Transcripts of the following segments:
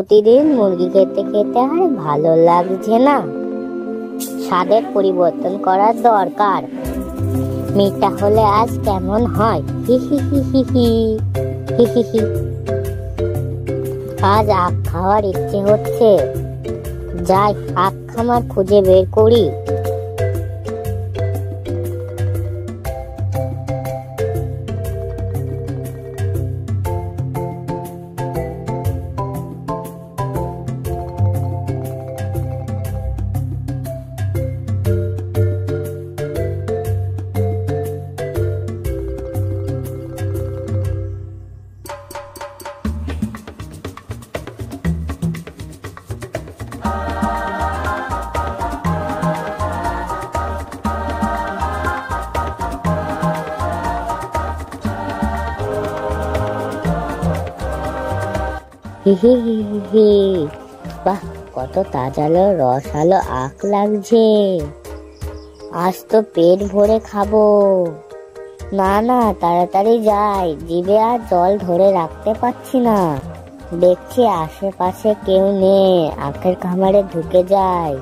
প্রতিদিন মুরগি খেতে খেতে আর ভালো লাগছে না, স্বাদের পরিবর্তন করার দরকার। মিঠা হলে আজ কেমন হয়? হি হি হি হি হি হি হি হি। আজ আখ খাওয়ার ইচ্ছে হচ্ছে, যাই আখ খামার খুঁজে বের করি। বাহ, কত তাজালো রসালো আখ লাগছে। আজ তো পেট ভরে খাবো। না না, তাড়াতাড়ি যাই, জিভে আর জল ধরে রাখতে পারছি না। দেখছি আশেপাশে কেউ নেই, আখের খামারে ঢুকে যায়।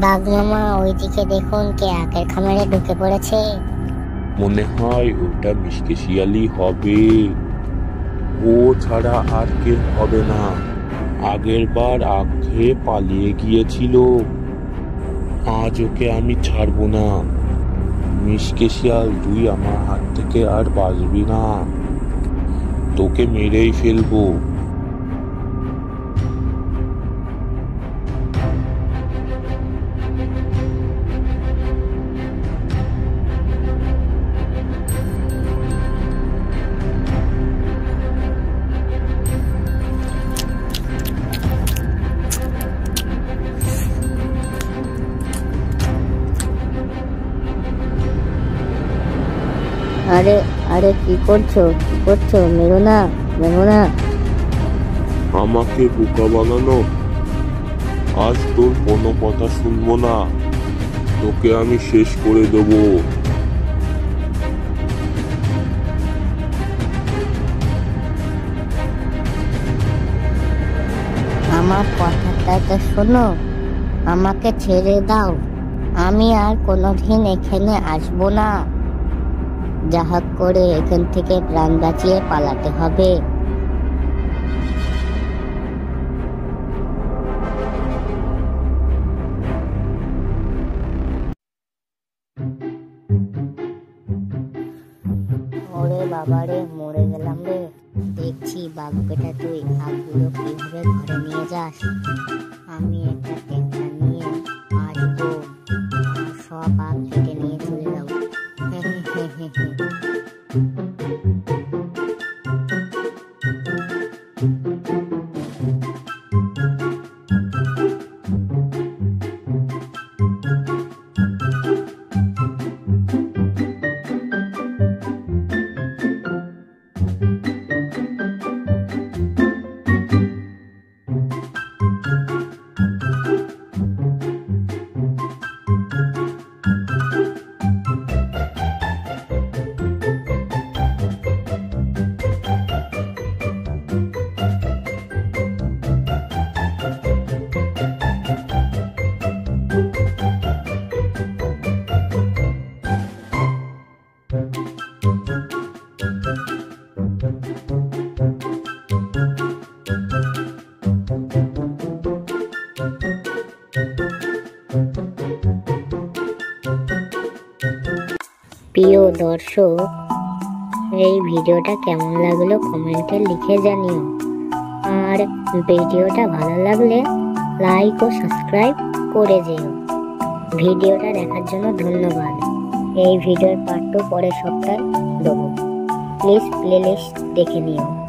বাঘমামা, ওইদিকে দেখুন, কে আখের খামারে ঢুকে পড়েছে। মনে হয় ওটা মিসকে শিয়ালি হবে। ও ছাড়া আর কেউ হবে না। আগের বার আখ খেয়ে পালিয়ে গিয়েছিল। আজ ওকে আমি ছাড়বো না। মিসকে শিয়াল, তুই আমার হাত থেকে আর বাঁচবি না। তোকে মেরেই ফেলবো। আরে আরে, কি করছো? মেরো না, মেরো না। আমাকে বোকা বানানো? আজ তোর কোনো কথা শুনবো না। তোকে আমি শেষ করে দেবো। আমার কথাটা তো শোনো, আমাকে ছেড়ে দাও। আমি আর কোনোদিন এখানে আসবো না। যাহা করে এখান থেকে প্রাণ বাঁচিয়ে পালাতে হবে। ওরে বাবারে, মরে গেলাম রে। দেখছি বাঘ বেটা, তুই আখগুলো কিভাবে ঘরে নিয়ে যাস। আমি একটা ট্যাংরা নিয়ে আসবো, আর সব আখ কেটে নিয়ে চলে যাবো। প্রিয় দর্শক, এই ভিডিওটা কেমন লাগলো কমেন্টে লিখে জানিও। আর ভিডিওটা ভালো লাগলে লাইক ও সাবস্ক্রাইব করে যেও। ভিডিওটা দেখার জন্য ধন্যবাদ। এই ভিডিওর পার্ট 2 পরের সপ্তাহে দেবো। প্লিজ প্লেলিস্ট দেখে নিও।